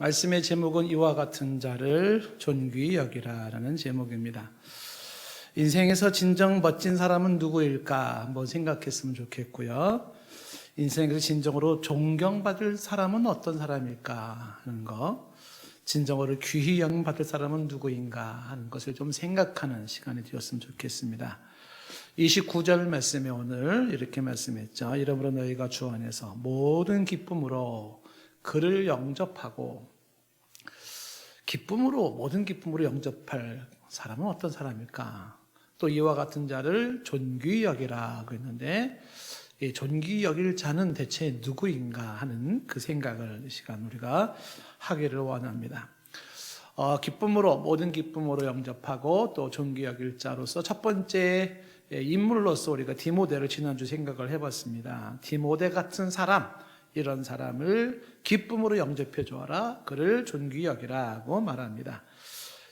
말씀의 제목은 이와 같은 자를 존귀히 여기라라는 제목입니다. 인생에서 진정 멋진 사람은 누구일까 한번 생각했으면 좋겠고요. 인생에서 진정으로 존경받을 사람은 어떤 사람일까 하는 거, 진정으로 귀히 여김받을 사람은 누구인가 하는 것을 좀 생각하는 시간이 되었으면 좋겠습니다. 29절 말씀에 오늘 이렇게 말씀했죠. 이러므로 너희가 주 안에서 모든 기쁨으로 그를 영접하고, 모든 기쁨으로 영접할 사람은 어떤 사람일까? 또 이와 같은 자를 존귀히 여기라고 했는데, 이 존귀히 여길 자는 대체 누구인가 하는 그 생각을 이 시간 우리가 하기를 원합니다. 모든 기쁨으로 영접하고 또 존귀히 여길 자로서 첫 번째 인물로서 우리가 디모데를 지난주 생각을 해봤습니다. 디모데 같은 사람, 이런 사람을 기쁨으로 영접해 주어라, 그를 존귀히 여기라고 말합니다.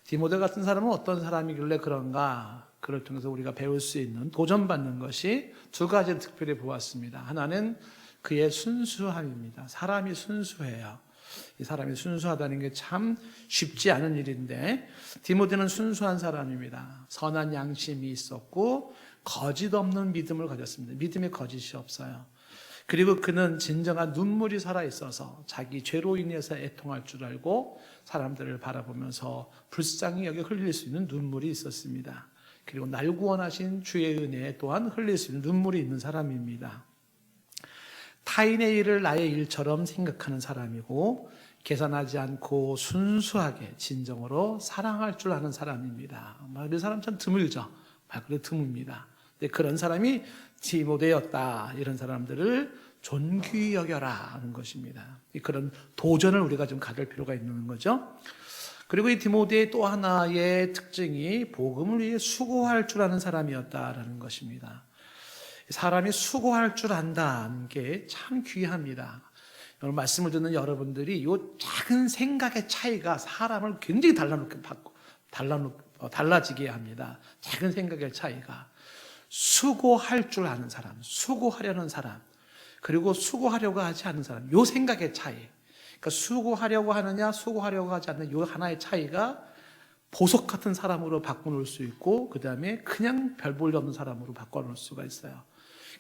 디모데 같은 사람은 어떤 사람이길래 그런가? 그를 통해서 우리가 배울 수 있는, 도전받는 것이 두 가지를 특별히 보았습니다. 하나는 그의 순수함입니다. 사람이 순수해요. 이 사람이 순수하다는 게 참 쉽지 않은 일인데, 디모데는 순수한 사람입니다. 선한 양심이 있었고 거짓 없는 믿음을 가졌습니다. 믿음에 거짓이 없어요. 그리고 그는 진정한 눈물이 살아있어서 자기 죄로 인해서 애통할 줄 알고 사람들을 바라보면서 불쌍히 여겨 흘릴 수 있는 눈물이 있었습니다. 그리고 날 구원하신 주의 은혜에 또한 흘릴 수 있는 눈물이 있는 사람입니다. 타인의 일을 나의 일처럼 생각하는 사람이고, 계산하지 않고 순수하게 진정으로 사랑할 줄 아는 사람입니다. 그 사람 참 드물죠. 그래 드뭅니다. 근데 그런 사람이 디모데였다. 이런 사람들을 존귀히 여겨라 하는 것입니다. 그런 도전을 우리가 좀 가질 필요가 있는 거죠. 그리고 이 디모데의 또 하나의 특징이 복음을 위해 수고할 줄 아는 사람이었다라는 것입니다. 사람이 수고할 줄 안다는 게 참 귀합니다. 오늘 말씀을 듣는 여러분들이 이 작은 생각의 차이가 사람을 굉장히 달라지게 합니다. 작은 생각의 차이가. 수고할 줄 아는 사람, 수고하려는 사람, 그리고 수고하려고 하지 않는 사람, 이 생각의 차이. 그러니까 수고하려고 하느냐, 수고하려고 하지 않는 이 하나의 차이가 보석 같은 사람으로 바꿔놓을 수 있고, 그 다음에 그냥 별 볼 없는 사람으로 바꿔놓을 수가 있어요.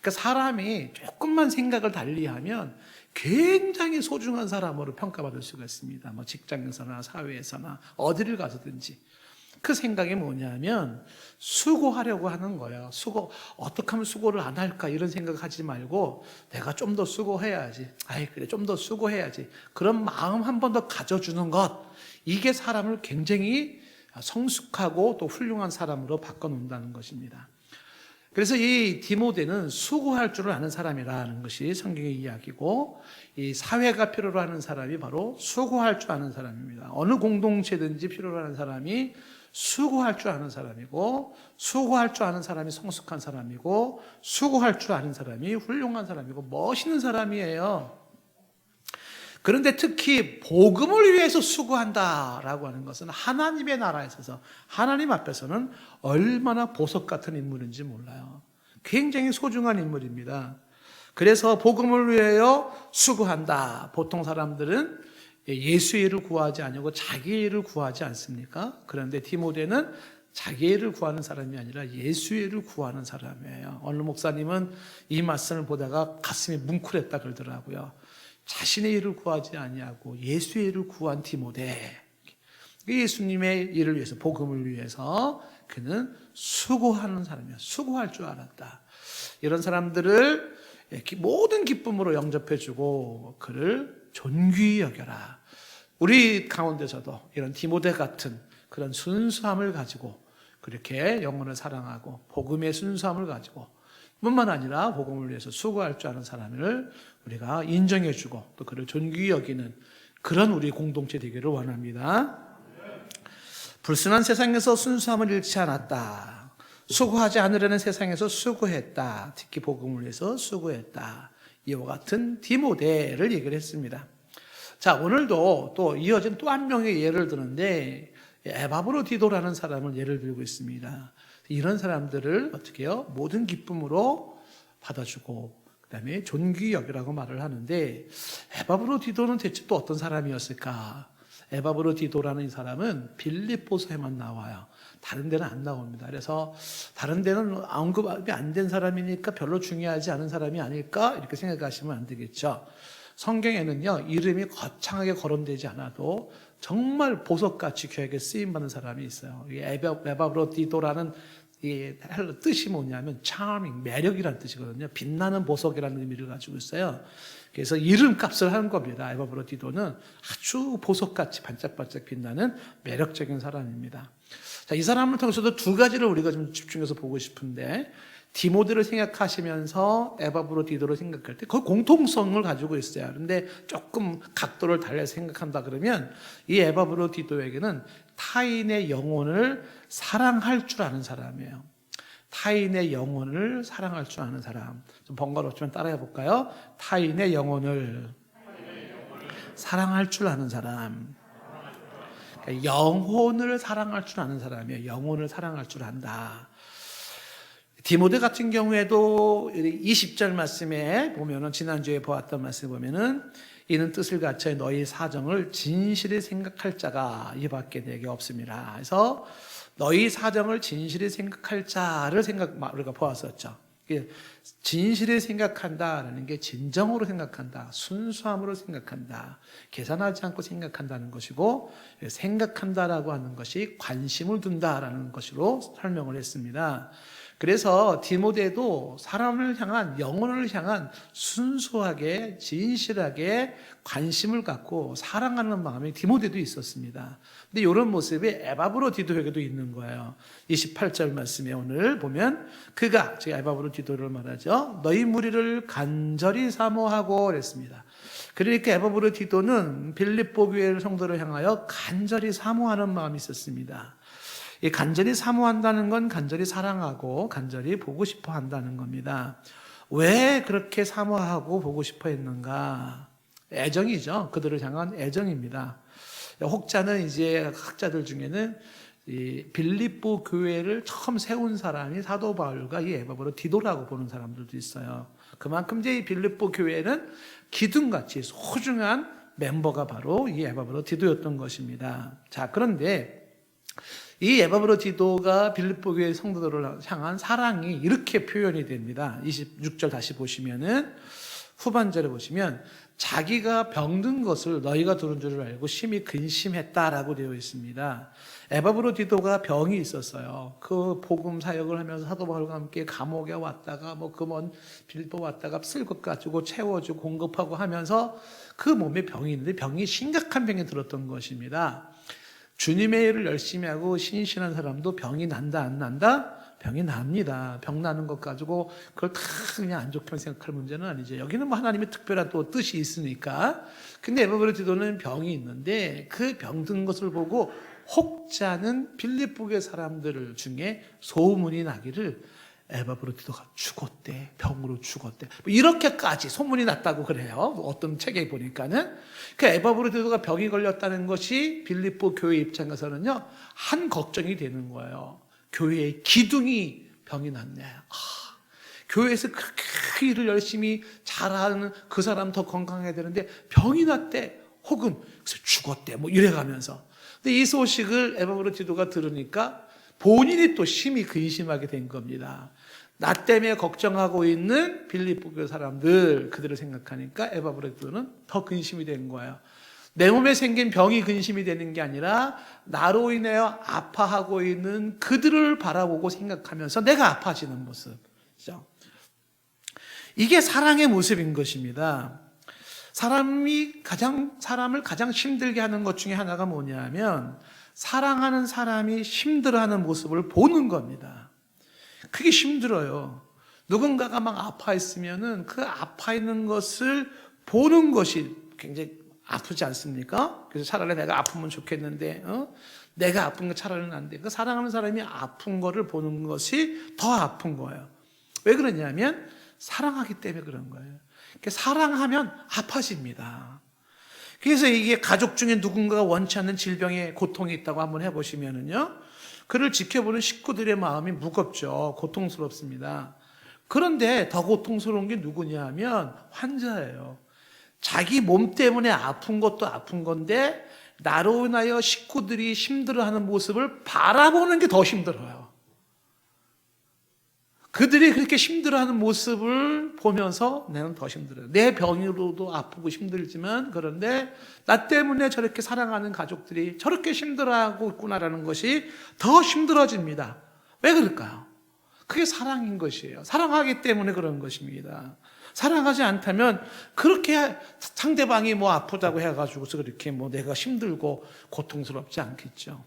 그러니까 사람이 조금만 생각을 달리하면 굉장히 소중한 사람으로 평가받을 수가 있습니다. 직장에서나 사회에서나 어디를 가서든지. 그 생각이 뭐냐면 수고하려고 하는 거예요. 어떻게 하면 수고를 안 할까 이런 생각하지 말고 내가 좀 더 수고해야지. 그래 좀 더 수고해야지. 그런 마음 한 번 더 가져주는 것. 이게 사람을 굉장히 성숙하고 또 훌륭한 사람으로 바꿔놓는다는 것입니다. 그래서 이 디모데는 수고할 줄 아는 사람이라는 것이 성경의 이야기고, 이 사회가 필요로 하는 사람이 바로 수고할 줄 아는 사람입니다. 어느 공동체든지 필요로 하는 사람이 수고할 줄 아는 사람이고, 수고할 줄 아는 사람이 성숙한 사람이고, 수고할 줄 아는 사람이 훌륭한 사람이고 멋있는 사람이에요. 그런데 특히 복음을 위해서 수고한다라고 하는 것은 하나님의 나라에 있어서 하나님 앞에서는 얼마나 보석 같은 인물인지 몰라요. 굉장히 소중한 인물입니다. 그래서 복음을 위하여 수고한다. 보통 사람들은 예수의 일을 구하지 않고 자기의 일을 구하지 않습니까? 그런데 디모데는 자기의 일을 구하는 사람이 아니라 예수의 일을 구하는 사람이에요. 어느 목사님은 이 말씀을 보다가 가슴이 뭉클했다 그러더라고요. 자신의 일을 구하지 아니하고 예수의 일을 구한 디모데. 예수님의 일을 위해서, 복음을 위해서 그는 수고하는 사람이야. 수고할 줄 알았다. 이런 사람들을 모든 기쁨으로 영접해주고 그를 존귀히 여겨라. 우리 가운데서도 이런 디모데 같은 그런 순수함을 가지고 그렇게 영혼을 사랑하고 복음의 순수함을 가지고 뿐만 아니라 복음을 위해서 수고할 줄 아는 사람을 우리가 인정해주고 또 그를 존귀히 여기는 그런 우리 공동체 되기를 원합니다. 불순한 세상에서 순수함을 잃지 않았다. 수고하지 않으려는 세상에서 수고했다. 특히 복음을 위해서 수고했다. 이와 같은 디모데를 얘기를 했습니다. 자, 오늘도 또 이어진 또 한 명의 예를 드는데, 에바브로디도라는 사람을 예를 들고 있습니다. 이런 사람들을 어떻게 해요? 모든 기쁨으로 받아주고 그 다음에 존귀히 여기라고 말을 하는데, 에바브로디도는 대체 또 어떤 사람이었을까? 에바브로디도라는 이 사람은 빌립보서에만 나와요. 다른 데는 안 나옵니다. 그래서 다른 데는 언급이 안 된 사람이니까 별로 중요하지 않은 사람이 아닐까 이렇게 생각하시면 안 되겠죠. 성경에는요, 이름이 거창하게 거론되지 않아도 정말 보석같이 귀하게 쓰임받는 사람이 있어요. 에바브로디도라는 이 뜻이 뭐냐면 charming, 매력이라는 뜻이거든요. 빛나는 보석이라는 의미를 가지고 있어요. 그래서 이름값을 하는 겁니다. 에바브로디도는 아주 보석같이 반짝반짝 빛나는 매력적인 사람입니다. 자, 이 사람을 통해서도 두 가지를 우리가 좀 집중해서 보고 싶은데, 디모데를 생각하시면서 에바브로디도를 생각할 때 그 공통성을 가지고 있어요. 그런데 조금 각도를 달리해서 생각한다 그러면 이 에바브로디도에게는 타인의 영혼을 사랑할 줄 아는 사람이에요. 타인의 영혼을 사랑할 줄 아는 사람. 좀 번거롭지만 따라해 볼까요? 타인의 영혼을 사랑할 줄 아는 사람. 그러니까 영혼을 사랑할 줄 아는 사람이에요. 영혼을 사랑할 줄 안다. 디모데 같은 경우에도 20절 말씀에 보면은, 지난주에 보았던 말씀에 보면은, 이는 뜻을 갖춰 너희 사정을 진실히 생각할 자가 이밖에 내게 없습니다. 그래서 너희 사정을 진실히 생각할 자를 우리가 보았었죠. 진실히 생각한다라는 게 진정으로 생각한다, 순수함으로 생각한다, 계산하지 않고 생각한다는 것이고, 생각한다라고 하는 것이 관심을 둔다라는 것으로 설명을 했습니다. 그래서 디모데도 사람을 향한, 영혼을 향한 순수하게 진실하게 관심을 갖고 사랑하는 마음이 디모데도 있었습니다. 근데 이런 모습이 에바브로디도에게도 있는 거예요. 28절 말씀에 오늘 보면, 그가, 제가 에바브로디도를 말하죠, 너희 무리를 간절히 사모하고 그랬습니다. 그러니까 에바브로디도는 빌립보 교회 성도를 향하여 간절히 사모하는 마음이 있었습니다. 이 간절히 사모한다는 건 간절히 사랑하고 간절히 보고 싶어 한다는 겁니다. 왜 그렇게 사모하고 보고 싶어 했는가? 애정이죠. 그들을 향한 애정입니다. 혹자는 이제 학자들 중에는 이 빌립보 교회를 처음 세운 사람이 사도 바울과 이 에바브로디도라고 보는 사람들도 있어요. 그만큼 이제 이 빌립보 교회는 기둥같이 소중한 멤버가 바로 이 에바브로디도였던 것입니다. 자, 그런데 이 에바브로디도가 빌립보 교회 성도들을 향한 사랑이 이렇게 표현이 됩니다. 26절 다시 보시면은, 후반절에 보시면, 자기가 병든 것을 너희가 들은 줄을 알고 심히 근심했다라고 되어 있습니다. 에바브로디도가 병이 있었어요. 그 복음 사역을 하면서 사도 바울과 함께 감옥에 왔다가 그 먼 빌립보 왔다가 쓸 것 가지고 채워주고 공급하고 하면서 그 몸에 병이 있는데, 병이 심각한 병이 들었던 것입니다. 주님의 일을 열심히 하고 신실한 사람도 병이 난다 안 난다? 병이 납니다. 병 나는 것 가지고 그걸 다 그냥 안 좋게 생각할 문제는 아니죠. 여기는 뭐 하나님의 특별한 또 뜻이 있으니까. 근데 에바브로디도는 병이 있는데 그 병든 것을 보고 혹자는 빌립보의 사람들 중에 소문이 나기를, 에바브로디도가 죽었대, 병으로 죽었대, 이렇게까지 소문이 났다고 그래요. 어떤 책에 보니까는. 그 에바브로디도가 병이 걸렸다는 것이 빌립보 교회 입장에서는요, 한 걱정이 되는 거예요. 교회의 기둥이 병이 났네. 교회에서 그렇게 일을 열심히 잘하는 그 사람 더 건강해야 되는데 병이 났대, 혹은 죽었대, 이래가면서. 근데 이 소식을 에바브로디도가 들으니까 본인이 또 심히 근심하게 된 겁니다. 나 때문에 걱정하고 있는 빌립보 교회 사람들, 그들을 생각하니까 에바브로디도는 더 근심이 된 거예요. 내 몸에 생긴 병이 근심이 되는 게 아니라 나로 인하여 아파하고 있는 그들을 바라보고 생각하면서 내가 아파지는 모습이죠. 이게 사랑의 모습인 것입니다. 사람을 가장 힘들게 하는 것 중에 하나가 뭐냐면, 사랑하는 사람이 힘들어하는 모습을 보는 겁니다. 그게 힘들어요. 누군가가 막 아파했으면은 그 아파있는 것을 보는 것이 굉장히 아프지 않습니까? 그래서 차라리 내가 아프면 좋겠는데, 내가 아픈 거 차라리는 안 돼. 그 사랑하는 사람이 아픈 거를 보는 것이 더 아픈 거예요. 왜 그러냐면 사랑하기 때문에 그런 거예요. 사랑하면 아파집니다. 그래서 이게 가족 중에 누군가가 원치 않는 질병의 고통이 있다고 한번 해보시면은요, 그를 지켜보는 식구들의 마음이 무겁죠. 고통스럽습니다. 그런데 더 고통스러운 게 누구냐 하면 환자예요. 자기 몸 때문에 아픈 것도 아픈 건데 나로 인하여 식구들이 힘들어하는 모습을 바라보는 게 더 힘들어요. 그들이 그렇게 힘들어하는 모습을 보면서 나는 더 힘들어요. 내 병으로도 아프고 힘들지만, 그런데 나 때문에 저렇게 사랑하는 가족들이 저렇게 힘들어하고 있구나라는 것이 더 힘들어집니다. 왜 그럴까요? 그게 사랑인 것이에요. 사랑하기 때문에 그런 것입니다. 사랑하지 않다면 그렇게 상대방이 뭐 아프다고 해가지고서 그렇게 뭐 내가 힘들고 고통스럽지 않겠죠.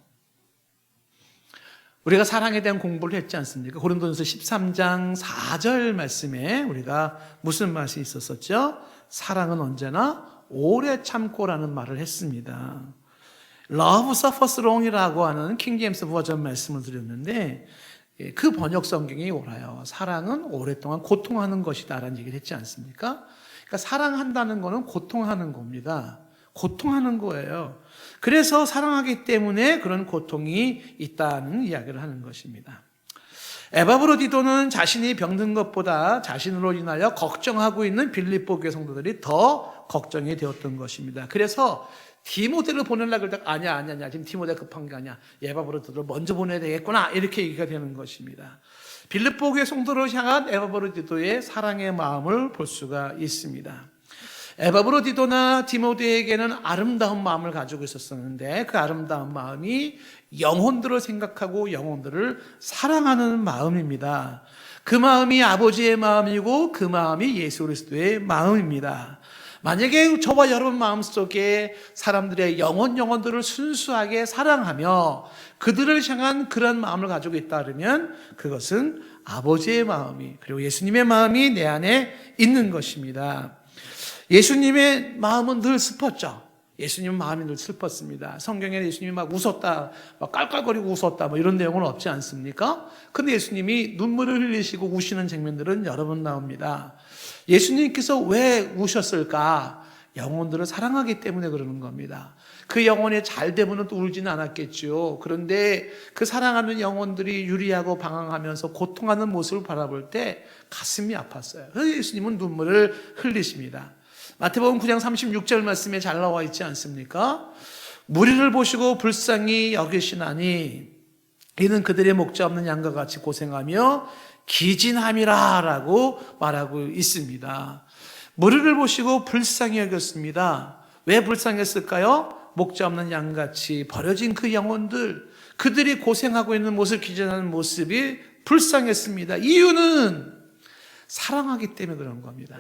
우리가 사랑에 대한 공부를 했지 않습니까? 고린도전서 13장 4절 말씀에 우리가 무슨 말이 있었었죠? 사랑은 언제나 오래 참고라는 말을 했습니다. Love suffers long이라고 하는 킹제임스 버전 말씀을 드렸는데, 그 번역 성경이 옳아요. 사랑은 오랫동안 고통하는 것이다라는 얘기를 했지 않습니까? 그러니까 사랑한다는 거는 고통하는 겁니다. 고통하는 거예요. 그래서 사랑하기 때문에 그런 고통이 있다는 이야기를 하는 것입니다. 에바브로디도는 자신이 병든 것보다 자신으로 인하여 걱정하고 있는 빌립보 교회 성도들이 더 걱정이 되었던 것입니다. 그래서 디모데를 보내려고 할 때 아니야 지금 디모데 급한 게 아니야, 에바브로디도를 먼저 보내야 되겠구나, 이렇게 얘기가 되는 것입니다. 빌립보 교회 성도를 향한 에바브로디도의 사랑의 마음을 볼 수가 있습니다. 에바브로디도나 디모데에게는 아름다운 마음을 가지고 있었는데, 그 아름다운 마음이 영혼들을 생각하고 영혼들을 사랑하는 마음입니다. 그 마음이 아버지의 마음이고 그 마음이 예수 그리스도의 마음입니다. 만약에 저와 여러분 마음속에 사람들의 영혼들을 순수하게 사랑하며 그들을 향한 그런 마음을 가지고 있다 그러면 그것은 아버지의 마음이, 그리고 예수님의 마음이 내 안에 있는 것입니다. 예수님의 마음은 늘 슬펐죠. 예수님 마음이 늘 슬펐습니다. 성경에 예수님이 막 웃었다, 막 깔깔거리고 웃었다, 뭐 이런 내용은 없지 않습니까? 근데 예수님이 눈물을 흘리시고 우시는 장면들은 여러 번 나옵니다. 예수님께서 왜 우셨을까? 영혼들을 사랑하기 때문에 그러는 겁니다. 그 영혼이 잘 되면 또 울지는 않았겠죠. 그런데 그 사랑하는 영혼들이 유리하고 방황하면서 고통하는 모습을 바라볼 때 가슴이 아팠어요. 그래서 예수님은 눈물을 흘리십니다. 마태복음 9장 36절 말씀에 잘 나와 있지 않습니까? 무리를 보시고 불쌍히 여기시나니 이는 그들의 목자 없는 양과 같이 고생하며 기진함이라 라고 말하고 있습니다. 무리를 보시고 불쌍히 여겼습니다. 왜 불쌍했을까요? 목자 없는 양같이 버려진 그 영혼들, 그들이 고생하고 있는 모습, 기진하는 모습이 불쌍했습니다. 이유는 사랑하기 때문에 그런 겁니다.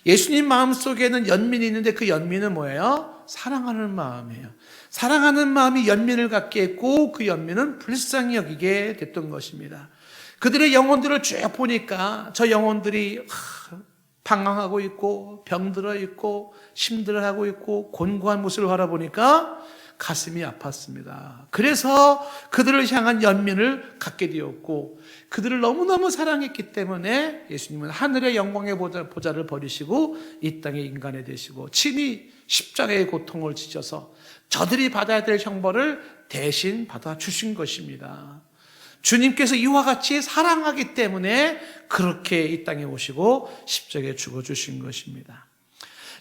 예수님 마음속에는 연민이 있는데 그 연민은 뭐예요? 사랑하는 마음이에요. 사랑하는 마음이 연민을 갖게 했고 그 연민은 불쌍히 여기게 됐던 것입니다. 그들의 영혼들을 쭉 보니까 저 영혼들이 방황하고 있고 병들어 있고 힘들어하고 있고 곤고한 모습을 바라보니까 가슴이 아팠습니다. 그래서 그들을 향한 연민을 갖게 되었고, 그들을 너무너무 사랑했기 때문에 예수님은 하늘의 영광의 보좌를 버리시고 이 땅의 인간이 되시고 친히 십자가의 고통을 지셔서 저들이 받아야 될 형벌을 대신 받아주신 것입니다. 주님께서 이와 같이 사랑하기 때문에 그렇게 이 땅에 오시고 십자가에 죽어주신 것입니다.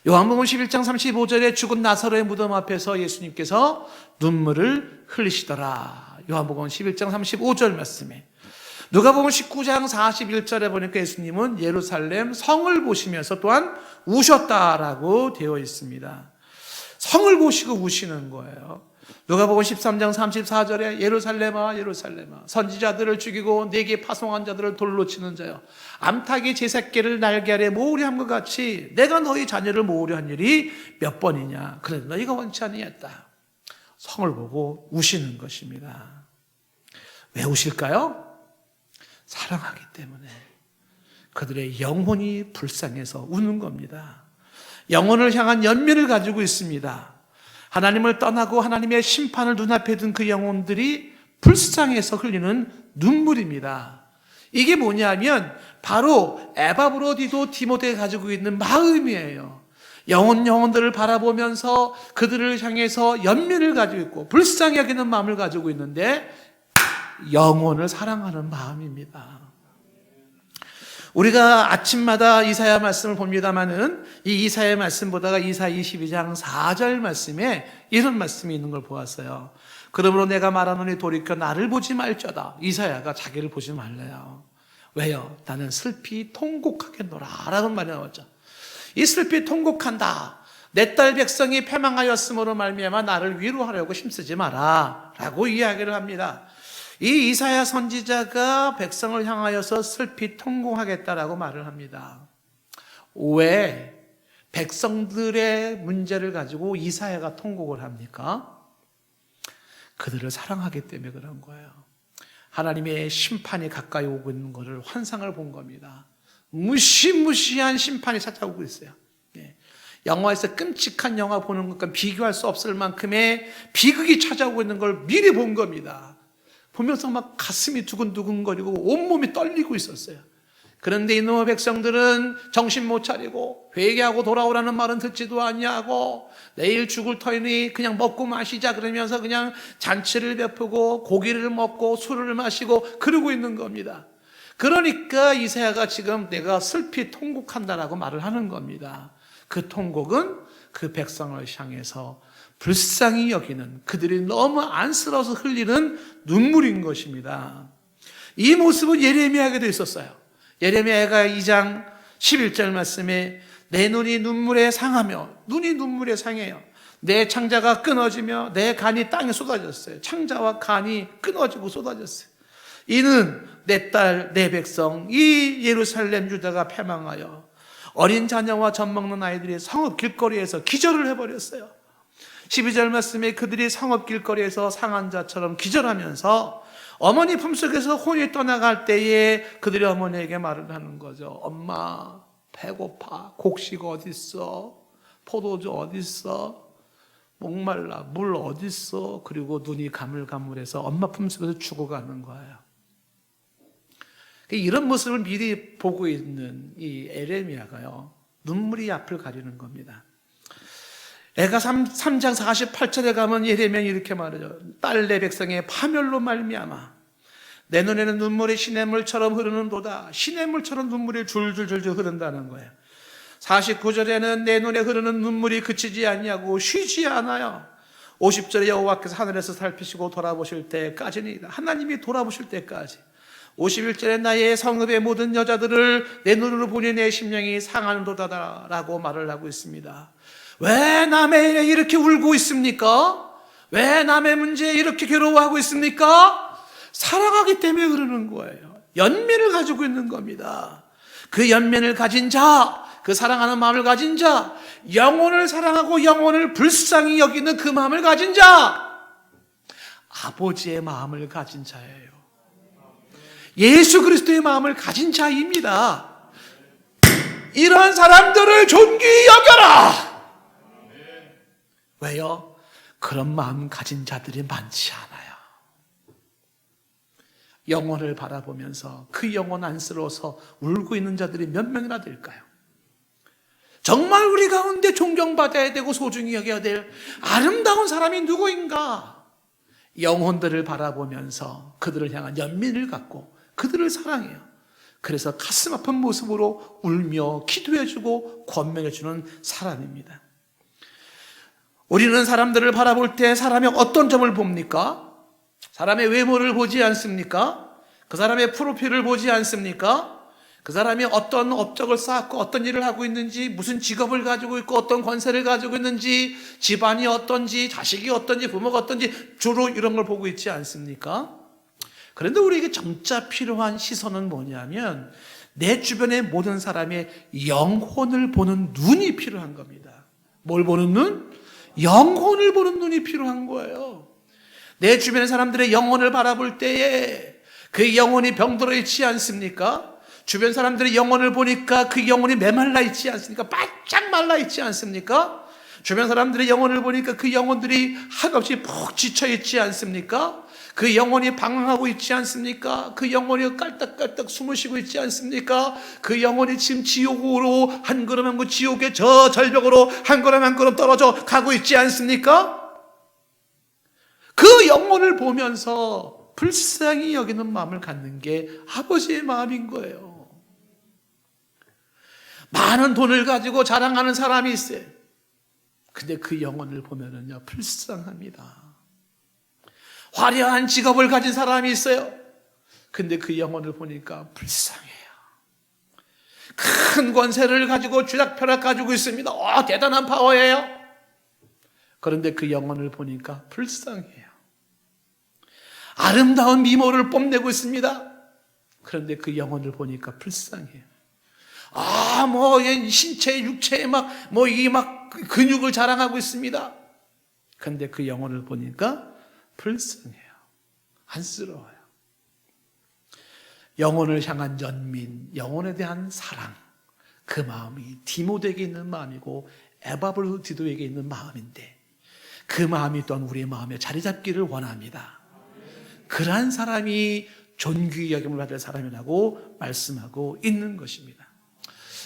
요한복음 11장 35절에 죽은 나사로의 무덤 앞에서 예수님께서 눈물을 흘리시더라. 요한복음 11장 35절 말씀에, 누가복음 19장 41절에 보니까 예수님은 예루살렘 성을 보시면서 또한 우셨다라고 되어 있습니다. 성을 보시고 우시는 거예요. 누가복음 13장 34절에 예루살렘아 예루살렘아 선지자들을 죽이고 내게 파송한 자들을 돌로 치는 자여, 암탉이 제 새끼를 날개 아래 모으려 함과 같이 내가 너희 자녀를 모으려 한 일이 몇 번이냐, 그래도 너희가 원치 아니했다. 성을 보고 우시는 것입니다. 왜 우실까요? 사랑하기 때문에. 그들의 영혼이 불쌍해서 우는 겁니다. 영혼을 향한 연민을 가지고 있습니다. 하나님을 떠나고 하나님의 심판을 눈앞에 둔 그 영혼들이 불쌍해서 흘리는 눈물입니다. 이게 뭐냐면 바로 에바브로디도 디모데가 가지고 있는 마음이에요. 영혼들을 바라보면서 그들을 향해서 연민을 가지고 있고 불쌍히 여기는 마음을 가지고 있는데 영혼을 사랑하는 마음입니다. 우리가 아침마다 이사야 말씀을 봅니다마는 이 이사야 말씀 보다가 이사야 22장 4절 말씀에 이런 말씀이 있는 걸 보았어요. 그러므로 내가 말하노니 돌이켜 나를 보지 말자다. 이사야가 자기를 보지 말래요. 왜요? 나는 슬피 통곡하겠노라 라는 말이 나왔죠. 이 슬피 통곡한다. 내 딸 백성이 패망하였으므로 말미암아 나를 위로하려고 힘쓰지 마라 라고 이야기를 합니다. 이 이사야 선지자가 백성을 향하여서 슬피 통곡하겠다라고 말을 합니다. 왜 백성들의 문제를 가지고 이사야가 통곡을 합니까? 그들을 사랑하기 때문에 그런 거예요. 하나님의 심판이 가까이 오고 있는 것을 환상을 본 겁니다. 무시무시한 심판이 찾아오고 있어요. 영화에서 끔찍한 영화 보는 것과 비교할 수 없을 만큼의 비극이 찾아오고 있는 걸 미리 본 겁니다. 보면서 막 가슴이 두근두근거리고 온몸이 떨리고 있었어요. 그런데 이놈의 백성들은 정신 못 차리고 회개하고 돌아오라는 말은 듣지도 아니하고 내일 죽을 터이니 그냥 먹고 마시자 그러면서 그냥 잔치를 베푸고 고기를 먹고 술을 마시고 그러고 있는 겁니다. 그러니까 이사야가 지금 내가 슬피 통곡한다라고 말을 하는 겁니다. 그 통곡은 그 백성을 향해서 불쌍히 여기는, 그들이 너무 안쓰러워서 흘리는 눈물인 것입니다. 이 모습은 예레미야에게도 있었어요. 예레미야가 2장 11절 말씀에 내 눈이 눈물에 상하며, 눈이 눈물에 상해요. 내 창자가 끊어지며 내 간이 땅에 쏟아졌어요. 창자와 간이 끊어지고 쏟아졌어요. 이는 내 딸, 내 백성, 이 예루살렘 유다가 패망하여 어린 자녀와 젖 먹는 아이들이 성읍 길거리에서 기절을 해버렸어요. 12절 말씀에 그들이 성읍 길거리에서 상한 자처럼 기절하면서 어머니 품속에서 혼이 떠나갈 때에 그들이 어머니에게 말을 하는 거죠. 엄마 배고파. 곡식 어딨어? 포도주 어딨어? 목말라. 물 어딨어? 그리고 눈이 가물가물해서 엄마 품속에서 죽어가는 거예요. 이런 모습을 미리 보고 있는 이 에레미야가요, 눈물이 앞을 가리는 겁니다. 애가 3장 48절에 가면 예레미야는 이렇게 말하죠. 딸 내 백성의 파멸로 말미암아 내 눈에는 눈물이 시냇물처럼 흐르는도다. 시냇물처럼 눈물이 줄줄줄줄 흐른다는 거예요. 49절에는 내 눈에 흐르는 눈물이 그치지 않냐고 쉬지 않아요. 50절에 여호와께서 하늘에서 살피시고 돌아보실 때까지니이다. 하나님이 돌아보실 때까지. 51절에 나의 성읍의 모든 여자들을 내 눈으로 보니 내 심령이 상하는도다 라고 말을 하고 있습니다. 왜 남의 일에 이렇게 울고 있습니까? 왜 남의 문제에 이렇게 괴로워하고 있습니까? 사랑하기 때문에 그러는 거예요. 연민을 가지고 있는 겁니다. 그 연민을 가진 자, 그 사랑하는 마음을 가진 자, 영혼을 사랑하고 영혼을 불쌍히 여기는 그 마음을 가진 자, 아버지의 마음을 가진 자예요. 예수 그리스도의 마음을 가진 자입니다. 이러한 사람들을 존귀 여겨라. 왜요? 그런 마음 가진 자들이 많지 않아요. 영혼을 바라보면서 그 영혼 안쓰러워서 울고 있는 자들이 몇 명이나 될까요? 정말 우리 가운데 존경받아야 되고 소중히 여겨야 될 아름다운 사람이 누구인가? 영혼들을 바라보면서 그들을 향한 연민을 갖고 그들을 사랑해요. 그래서 가슴 아픈 모습으로 울며 기도해주고 권면해주는 사람입니다. 우리는 사람들을 바라볼 때 사람의 어떤 점을 봅니까? 사람의 외모를 보지 않습니까? 그 사람의 프로필을 보지 않습니까? 그 사람이 어떤 업적을 쌓았고 어떤 일을 하고 있는지, 무슨 직업을 가지고 있고 어떤 권세를 가지고 있는지, 집안이 어떤지, 자식이 어떤지, 부모가 어떤지, 주로 이런 걸 보고 있지 않습니까? 그런데 우리에게 정작 필요한 시선은 뭐냐면 내 주변의 모든 사람의 영혼을 보는 눈이 필요한 겁니다. 뭘 보는 눈? 영혼을 보는 눈이 필요한 거예요. 내 주변의 사람들의 영혼을 바라볼 때에 그 영혼이 병들어 있지 않습니까? 주변 사람들의 영혼을 보니까 그 영혼이 메말라 있지 않습니까? 바짝 말라 있지 않습니까? 주변 사람들의 영혼을 보니까 그 영혼들이 한없이 푹 지쳐 있지 않습니까? 그 영혼이 방황하고 있지 않습니까? 그 영혼이 깔딱깔딱 숨을 쉬고 있지 않습니까? 그 영혼이 지금 지옥으로 한 걸음 한 걸음, 지옥의 저 절벽으로 한 걸음 한 걸음 떨어져 가고 있지 않습니까? 그 영혼을 보면서 불쌍히 여기는 마음을 갖는 게 아버지의 마음인 거예요. 많은 돈을 가지고 자랑하는 사람이 있어요. 근데 그 영혼을 보면은요, 불쌍합니다. 화려한 직업을 가진 사람이 있어요. 근데 그 영혼을 보니까 불쌍해요. 큰 권세를 가지고 쥐락펴락 가지고 있습니다. 대단한 파워예요. 그런데 그 영혼을 보니까 불쌍해요. 아름다운 미모를 뽐내고 있습니다. 그런데 그 영혼을 보니까 불쌍해요. 신체, 육체에 막 근육을 자랑하고 있습니다. 그런데 그 영혼을 보니까 불쌍해요. 안쓰러워요. 영혼을 향한 연민, 영혼에 대한 사랑, 그 마음이 디모데에게 있는 마음이고 에바브로디도에게 있는 마음인데 그 마음이 또한 우리의 마음에 자리 잡기를 원합니다. 그러한 사람이 존귀의 여김을 받을 사람이라고 말씀하고 있는 것입니다.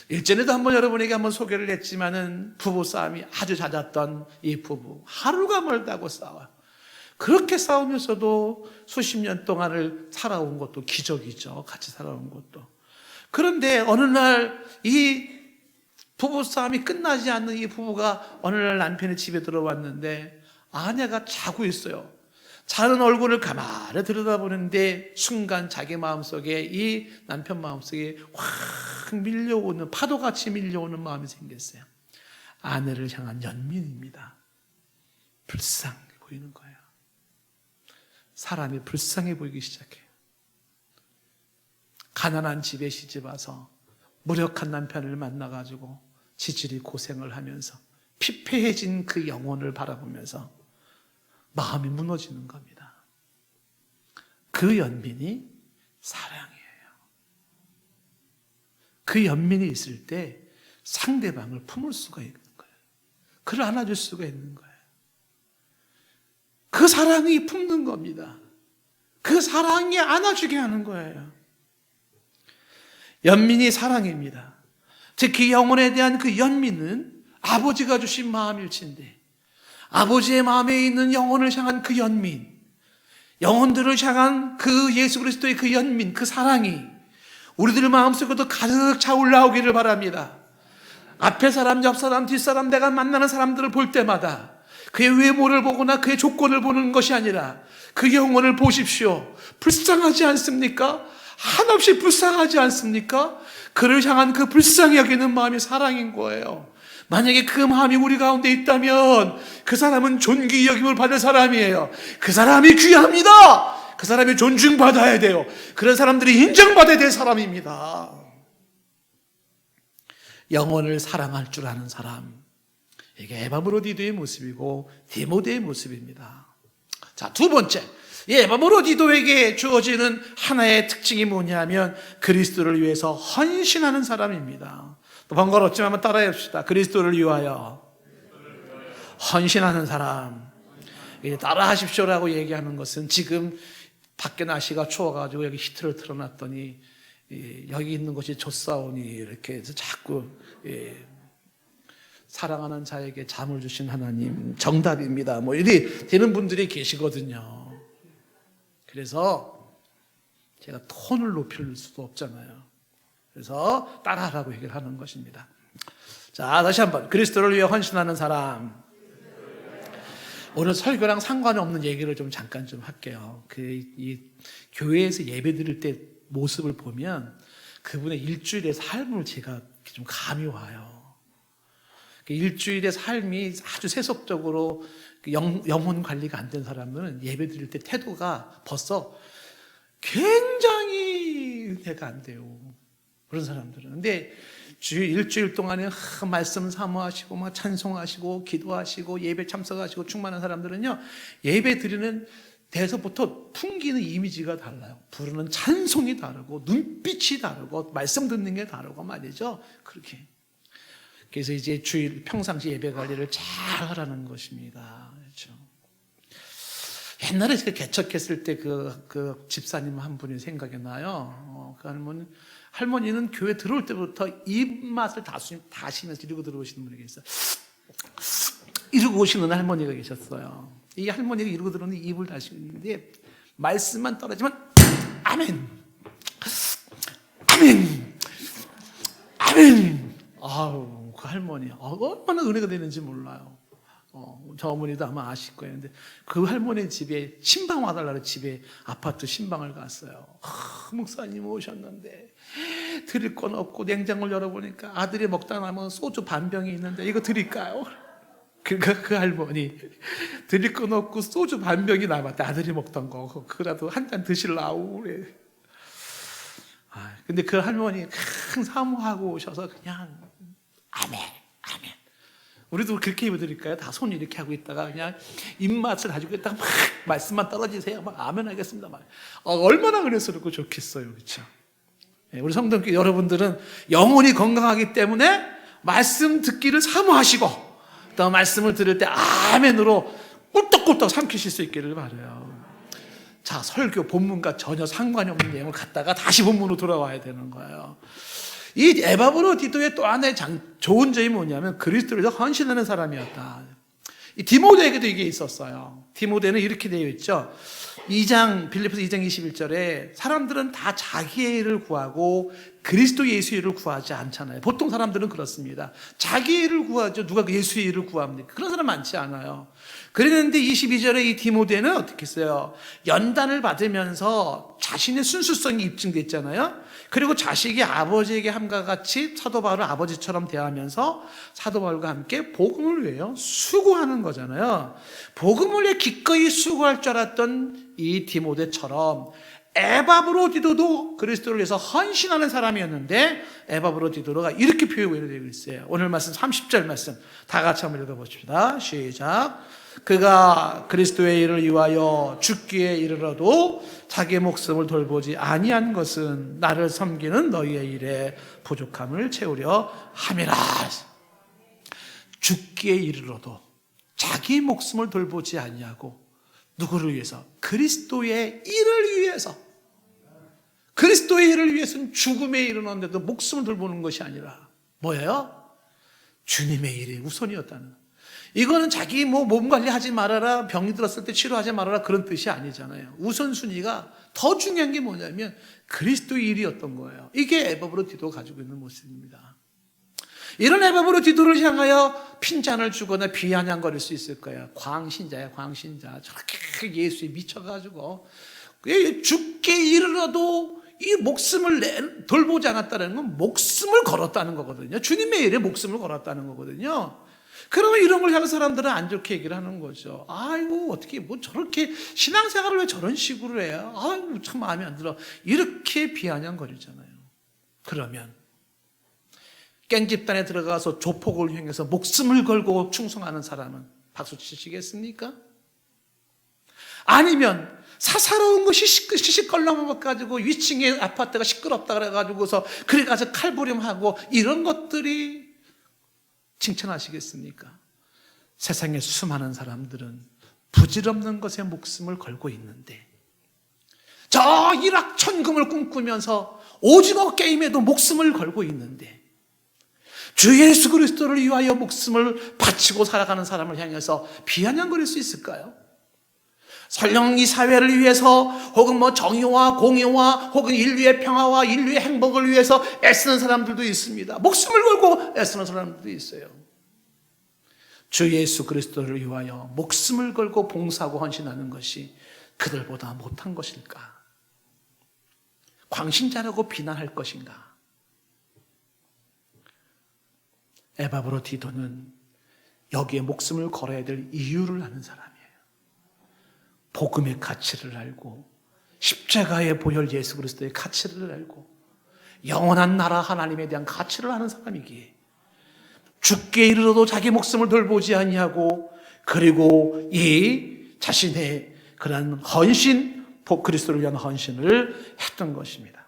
일전에도 한번 여러분에게 한번 소개를 했지만은 부부싸움이 아주 잦았던 이 부부, 하루가 멀다고 싸워요. 그렇게 싸우면서도 수십 년 동안을 살아온 것도 기적이죠. 같이 살아온 것도. 그런데 어느 날 이 부부싸움이 끝나지 않는 이 부부가 어느 날 남편의 집에 들어왔는데 아내가 자고 있어요. 자는 얼굴을 가만히 들여다보는데 순간 자기 마음속에, 이 남편 마음속에 확 밀려오는, 파도같이 밀려오는 마음이 생겼어요. 아내를 향한 연민입니다. 불쌍해 보이는 거예요. 사람이 불쌍해 보이기 시작해요. 가난한 집에 시집 와서 무력한 남편을 만나가지고 지질이 고생을 하면서 피폐해진 그 영혼을 바라보면서 마음이 무너지는 겁니다. 그 연민이 사랑이에요. 그 연민이 있을 때 상대방을 품을 수가 있는 거예요. 그를 안아줄 수가 있는 거예요. 그 사랑이 품는 겁니다. 그 사랑이 안아주게 하는 거예요. 연민이 사랑입니다. 특히 영혼에 대한 그 연민은 아버지가 주신 마음일진데 아버지의 마음에 있는 영혼을 향한 그 연민, 영혼들을 향한 그 예수 그리스도의 그 연민, 그 사랑이 우리들 마음속에도 가득 차 올라오기를 바랍니다. 앞에 사람, 옆 사람, 뒷사람, 내가 만나는 사람들을 볼 때마다 그의 외모를 보거나 그의 조건을 보는 것이 아니라 그 영혼을 보십시오. 불쌍하지 않습니까? 한없이 불쌍하지 않습니까? 그를 향한 그 불쌍히 여기는 마음이 사랑인 거예요. 만약에 그 마음이 우리 가운데 있다면 그 사람은 존귀 여김을 받을 사람이에요. 그 사람이 귀합니다. 그 사람이 존중받아야 돼요. 그런 사람들이 인정받아야 될 사람입니다. 영혼을 사랑할 줄 아는 사람, 이게 에바브로디도의 모습이고 디모데의 모습입니다. 자, 두 번째, 이 에바브로디도에게 주어지는 하나의 특징이 뭐냐면 그리스도를 위해서 헌신하는 사람입니다. 또 번거롭지만 한번 따라해 봅시다. 그리스도를 위하여 헌신하는 사람. 따라 하십시오라고 얘기하는 것은 지금 밖에 날씨가 추워가지고 여기 히트를 틀어놨더니 여기 있는 것이 좋사오니 이렇게 해서 자꾸 사랑하는 자에게 잠을 주신 하나님 정답입니다. 이리 되는 분들이 계시거든요. 그래서 제가 톤을 높일 수도 없잖아요. 그래서 따라하라고 얘기를 하는 것입니다. 자, 다시 한번 그리스도를 위해 헌신하는 사람. 오늘 설교랑 상관없는 얘기를 좀 잠깐 좀 할게요. 이 교회에서 예배 드릴 때 모습을 보면 그분의 일주일의 삶을 제가 좀 감이 와요. 일주일의 삶이 아주 세속적으로 영혼 관리가 안 된 사람은 예배 드릴 때 태도가 벌써 굉장히 은혜가 안 돼요. 그런 사람들은. 근데 일주일 동안에 말씀 사모하시고 막 찬송하시고 기도하시고 예배 참석하시고 충만한 사람들은요, 예배 드리는 데서부터 풍기는 이미지가 달라요. 부르는 찬송이 다르고 눈빛이 다르고 말씀 듣는 게 다르고 말이죠. 그렇게. 그래서 이제 주일 평상시 예배 관리를 잘 하라는 것입니다. 그렇죠. 옛날에 제가 개척했을 때 그 집사님 한 분이 생각이 나요. 그 할머니는 교회 들어올 때부터 입맛을 다 쉬면서 이러고 들어오시는 분이 계셨어요. 이러고 오시는 할머니가 계셨어요. 이 할머니가 이러고 들어오는데 입을 다시는데 말씀만 떨어지면 아멘, 아멘, 아멘. 아우, 그 할머니 얼마나 은혜가 되는지 몰라요. 저 어머니도 아마 아실 거예요. 근데 그 할머니 집에 신방 와달라고 집에 아파트 신방을 갔어요. 목사님 오셨는데 드릴 건 없고 냉장고를 열어보니까 아들이 먹다 남은 소주 반 병이 있는데 이거 드릴까요? 그러니까 그 할머니 드릴 건 없고 소주 반 병이 남았대. 아들이 먹던 거 그라도 한 잔 드실라고 그래. 근데 그 할머니 큰 사모하고 오셔서 그냥 아멘 아멘. 우리도 그렇게 입어드릴까요? 다 손 이렇게 하고 있다가 그냥 입맛을 가지고 있다가 막 말씀만 떨어지세요. 막 아멘 하겠습니다. 막. 얼마나 은혜스럽고 좋겠어요. 그렇죠? 우리 성도님께 여러분들은 영혼이 건강하기 때문에 말씀 듣기를 사모하시고 또 말씀을 들을 때 아멘으로 꿀떡꿀떡 삼키실 수 있기를 바라요. 자, 설교 본문과 전혀 상관이 없는 내용을 갖다가 다시 본문으로 돌아와야 되는 거예요. 이 에바브로디도의 또 하나의 좋은 점이 뭐냐면 그리스도를 위해서 헌신하는 사람이었다. 이 디모데에게도 이게 있었어요. 디모데는 이렇게 되어 있죠. 빌립보서 2장 21절에 사람들은 다 자기의 일을 구하고 그리스도 예수의 일을 구하지 않잖아요. 보통 사람들은 그렇습니다. 자기의 일을 구하죠. 누가 예수의 일을 구합니까? 그런 사람 많지 않아요. 그랬는데 22절에 이 디모데는 어떻게 했어요? 연단을 받으면서 자신의 순수성이 입증됐잖아요. 그리고 자식이 아버지에게 함과 같이 사도 바울을 아버지처럼 대하면서 사도 바울과 함께 복음을 위하여 수고하는 거잖아요. 복음을 위해 기꺼이 수고할 줄 알았던 이 디모데처럼 에바브로디도도 그리스도를 위해서 헌신하는 사람이었는데 에바브로디도가 이렇게 표현되고 있어요. 오늘 말씀 30절 말씀 다 같이 한번 읽어봅시다. 시작. 그가 그리스도의 일을 위하여 죽기에 이르러도 자기의 목숨을 돌보지 아니한 것은 나를 섬기는 너희의 일에 부족함을 채우려 함이라. 죽기에 이르러도 자기 목숨을 돌보지 아니하고 누구를 위해서? 그리스도의 일을 위해서. 그리스도의 일을 위해서는 죽음에 이르렀는데도 목숨을 돌보는 것이 아니라 뭐예요? 주님의 일이 우선이었다는. 이거는 자기 몸 관리하지 말아라, 병이 들었을 때 치료하지 말아라 그런 뜻이 아니잖아요. 우선순위가 더 중요한 게 뭐냐면 그리스도의 일이었던 거예요. 이게 에바브로디도가 가지고 있는 모습입니다. 이런 에바브로디도를 향하여 핀잔을 주거나 비아냥거릴 수 있을 거예요. 광신자야 광신자. 저렇게 예수에 미쳐가지고 죽게 이르러도 이 목숨을 돌보지 않았다는 건 목숨을 걸었다는 거거든요. 주님의 일에 목숨을 걸었다는 거거든요. 그러면 이런 걸 향한 사람들은 안 좋게 얘기를 하는 거죠. 아이고 어떻게 저렇게 신앙생활을 왜 저런 식으로 해요? 아이고 참 마음에 안 들어. 이렇게 비아냥거리잖아요. 그러면 깽집단에 들어가서 조폭을 향해서 목숨을 걸고 충성하는 사람은 박수 치시겠습니까? 아니면 사사로운 거 시시껄렁한 것 가지고 위층의 아파트가 시끄럽다 그래가지고서 그래 가서 칼부림하고 이런 것들이 칭찬하시겠습니까? 세상에 수많은 사람들은 부질없는 것에 목숨을 걸고 있는데 저 일확천금을 꿈꾸면서 오징어 게임에도 목숨을 걸고 있는데 주 예수 그리스도를 위하여 목숨을 바치고 살아가는 사람을 향해서 비아냥거릴 수 있을까요? 설령 이 사회를 위해서 혹은 정의와 공의와 혹은 인류의 평화와 인류의 행복을 위해서 애쓰는 사람들도 있습니다. 목숨을 걸고 애쓰는 사람들도 있어요. 주 예수 그리스도를 위하여 목숨을 걸고 봉사하고 헌신하는 것이 그들보다 못한 것일까? 광신자라고 비난할 것인가? 에바브로디도는 여기에 목숨을 걸어야 될 이유를 아는 사람이에요. 복음의 가치를 알고 십자가의 보혈 예수 그리스도의 가치를 알고 영원한 나라 하나님에 대한 가치를 아는 사람이기에 죽게 이르러도 자기 목숨을 돌보지 아니하고 그리고 이 자신의 그런 헌신, 그리스도를 위한 헌신을 했던 것입니다.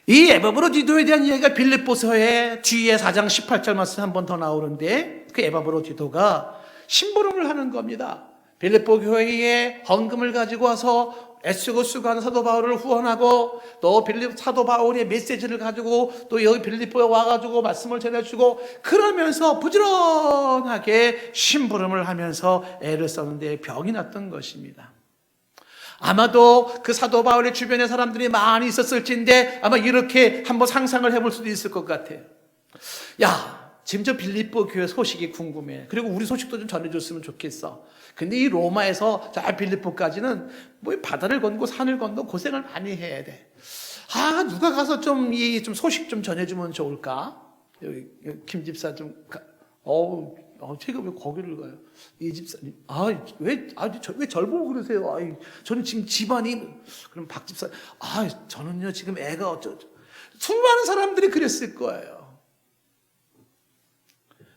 이 에바브로디도에 대한 이야기가 빌립보서의 뒤에 4장 18절 말씀 한 번 더 나오는데 그 에바브로디도가 심부름을 하는 겁니다. 빌립보 교회에 헌금을 가지고 와서 애쓰고 수고하는 사도 바울을 후원하고 또 사도 바울의 메시지를 가지고 또 여기 빌립보에 와가지고 말씀을 전해주고 그러면서 부지런하게 심부름을 하면서 애를 썼는데 병이 났던 것입니다. 아마도 그 사도 바울의 주변에 사람들이 많이 있었을진데 아마 이렇게 한번 상상을 해볼 수도 있을 것 같아요. 야, 지금 저 빌립보 교회 소식이 궁금해. 그리고 우리 소식도 좀 전해줬으면 좋겠어. 근데 이 로마에서 저 빌립보까지는 뭐 바다를 건고 산을 건너 고생을 많이 해야 돼. 아, 누가 가서 좀 소식 좀 전해주면 좋을까? 여기 김 집사 좀 제가 왜 거기를 가요? 이 집사님, 왜 절 보고 그러세요? 저는 지금 집안이, 그럼 박 집사, 저는요, 지금 애가 수많은 사람들이 그랬을 거예요.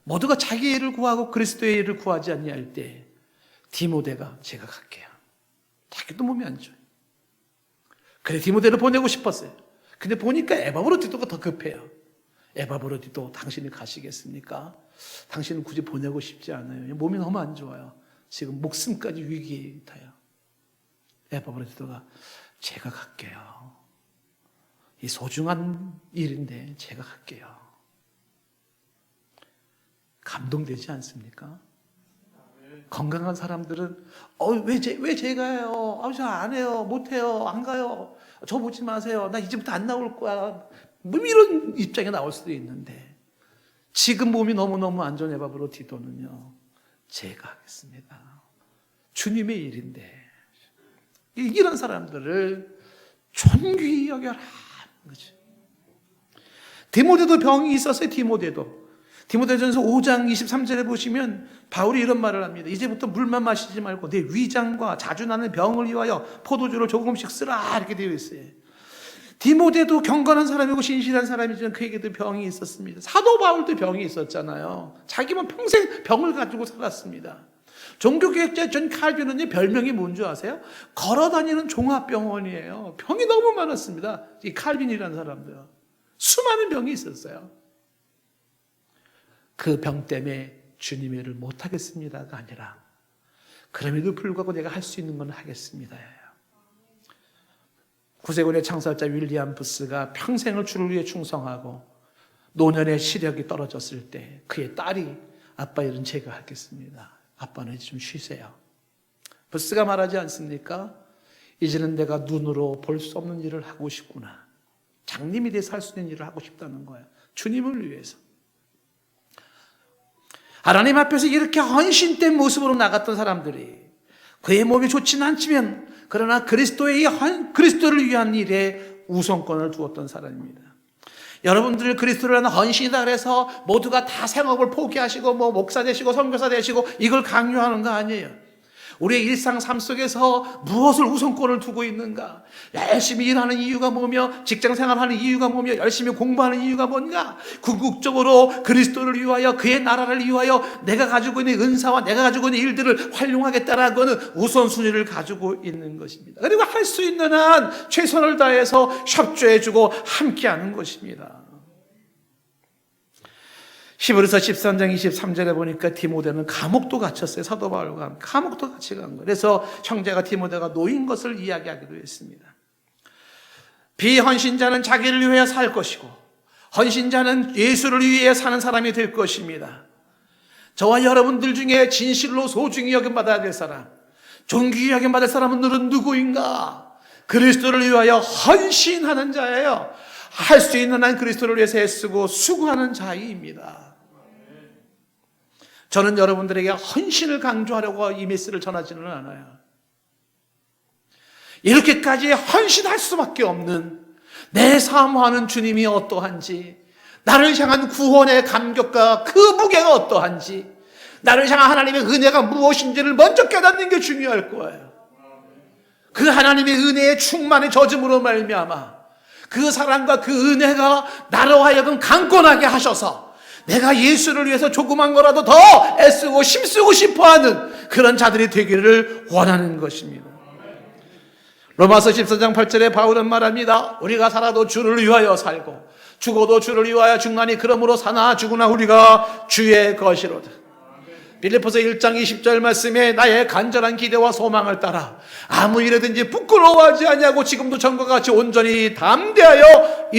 모두가 자기 일을 구하고 그리스도의 일을 구하지 않냐 할 때, 디모데가 제가 갈게요. 자기도 몸이 안 좋아요. 그래, 디모데를 보내고 싶었어요. 근데 보니까 에바브로디도가 더 급해요. 에바브로디도 당신이 가시겠습니까? 당신은 굳이 보내고 싶지 않아요. 몸이 너무 안 좋아요. 지금 목숨까지 위기에 있어요. 에바브로디도가 제가 갈게요. 이 소중한 일인데 제가 갈게요. 감동되지 않습니까? 건강한 사람들은 왜 제가요? 저 안 해요. 못 해요. 안 가요. 저 보지 마세요. 나 이제부터 안 나올 거야. 뭐 이런 입장에 나올 수도 있는데 지금 몸이 너무너무 안 좋은 에바브로디도는요, 제가 하겠습니다. 주님의 일인데 이런 사람들을 존귀히 여겨라. 디모데도 병이 있었어요. 디모데전서 5장 23절에 보시면 바울이 이런 말을 합니다. 이제부터 물만 마시지 말고 내 위장과 자주 나는 병을 위하여 포도주를 조금씩 쓰라, 이렇게 되어 있어요. 디모데도 경건한 사람이고 신실한 사람이지만 그에게도 병이 있었습니다. 사도 바울도 병이 있었잖아요. 자기만 평생 병을 가지고 살았습니다. 종교개혁자 존 칼빈은 별명이 뭔지 아세요? 걸어다니는 종합병원이에요. 병이 너무 많았습니다. 이 칼빈이라는 사람들 수많은 병이 있었어요. 그 병 때문에 주님의 일을 못하겠습니다가 아니라 그럼에도 불구하고 내가 할 수 있는 건 하겠습니다. 구세군의 창설자 윌리엄 부스가 평생을 주를 위해 충성하고 노년의 시력이 떨어졌을 때 그의 딸이 아빠 일은 제가 하겠습니다. 아빠는 이제 좀 쉬세요. 부스가 말하지 않습니까? 이제는 내가 눈으로 볼 수 없는 일을 하고 싶구나. 장님이 돼서 할 수 있는 일을 하고 싶다는 거예요. 주님을 위해서. 하나님 앞에서 이렇게 헌신된 모습으로 나갔던 사람들이 그의 몸이 좋지는 않지만 그러나 그리스도를 위한 일에 우선권을 두었던 사람입니다. 여러분들 그리스도를 위한 헌신이다 그래서 모두가 다 생업을 포기하시고 목사 되시고 선교사 되시고 이걸 강요하는 거 아니에요. 우리의 일상 삶 속에서 무엇을 우선권을 두고 있는가? 열심히 일하는 이유가 뭐며 직장 생활하는 이유가 뭐며 열심히 공부하는 이유가 뭔가? 궁극적으로 그리스도를 위하여 그의 나라를 위하여 내가 가지고 있는 은사와 내가 가지고 있는 일들을 활용하겠다라는 것은 우선순위를 가지고 있는 것입니다. 그리고 할 수 있는 한 최선을 다해서 협조해주고 함께하는 것입니다. 히브리서 13장 23절에 보니까 디모데는 감옥도 갇혔어요. 사도 바울과 감옥도 같이 간 거예요. 그래서 형제가 디모데가 놓인 것을 이야기하기도 했습니다. 비헌신자는 자기를 위해 살 것이고 헌신자는 예수를 위해 사는 사람이 될 것입니다. 저와 여러분들 중에 진실로 소중히 여김받아야 될 사람, 존귀히 여김받을 사람은 누구인가? 그리스도를 위하여 헌신하는 자예요. 할 수 있는 한 그리스도를 위해서 애쓰고 수고하는 자입니다. 저는 여러분들에게 헌신을 강조하려고 이 메시지를 전하지는 않아요. 이렇게까지 헌신할 수밖에 없는 내 사모하는 주님이 어떠한지, 나를 향한 구원의 감격과 그 무게가 어떠한지, 나를 향한 하나님의 은혜가 무엇인지를 먼저 깨닫는 게 중요할 거예요. 그 하나님의 은혜의 충만의 젖음으로 말미암아 그 사랑과 그 은혜가 나로 하여금 강권하게 하셔서 내가 예수를 위해서 조그만 거라도 더 애쓰고 힘쓰고 싶어하는 그런 자들이 되기를 원하는 것입니다. 로마서 14장 8절에 바울은 말합니다. 우리가 살아도 주를 위하여 살고 죽어도 주를 위하여 죽나니 그러므로 사나 죽으나 우리가 주의 것이로다. 빌립보서 1장 20절 말씀에 나의 간절한 기대와 소망을 따라 아무 일에든지 부끄러워하지 아니하고 지금도 전과 같이 온전히 담대하여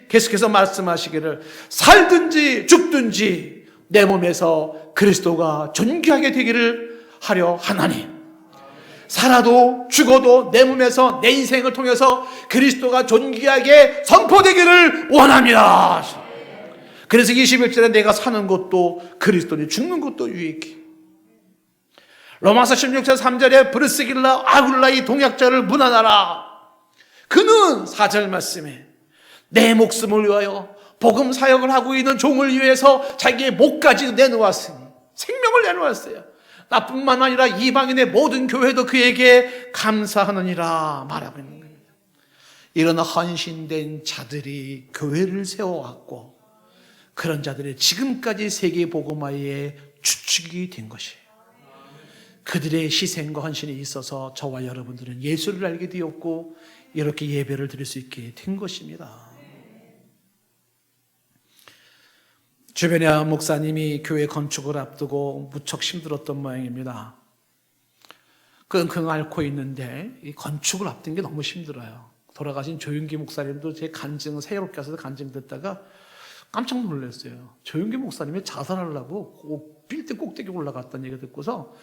계속해서 말씀하시기를 살든지 죽든지 내 몸에서 그리스도가 존귀하게 되기를 하려 하나니 살아도 죽어도 내 몸에서 내 인생을 통해서 그리스도가 존귀하게 선포되기를 원합니다. 그래서 21절에 내가 사는 것도 그리스도니 죽는 것도 유익해. 로마서 16장 3절에 브르스길라 아굴라의 동역자를 문안하라. 그는 4절 말씀에 내 목숨을 위하여 복음 사역을 하고 있는 종을 위해서 자기의 목까지 내놓았으니, 생명을 내놓았어요. 나뿐만 아니라 이방인의 모든 교회도 그에게 감사하느니라 말하고 있는 겁니다. 이런 헌신된 자들이 교회를 세워왔고, 그런 자들이 지금까지 세계 복음화의 주축이 된 것이에요. 그들의 희생과 헌신이 있어서 저와 여러분들은 예수를 알게 되었고 이렇게 예배를 드릴 수 있게 된 것입니다. 주변에 목사님이 교회 건축을 앞두고 무척 힘들었던 모양입니다. 끙끙 앓고 있는데 이 건축을 앞둔 게 너무 힘들어요. 돌아가신 조윤기 목사님도 제 간증을 새롭게 와서 간증 듣다가 깜짝 놀랐어요. 조윤기 목사님이 자살하려고 빌딩 꼭대기 올라갔다는 얘기 듣고서,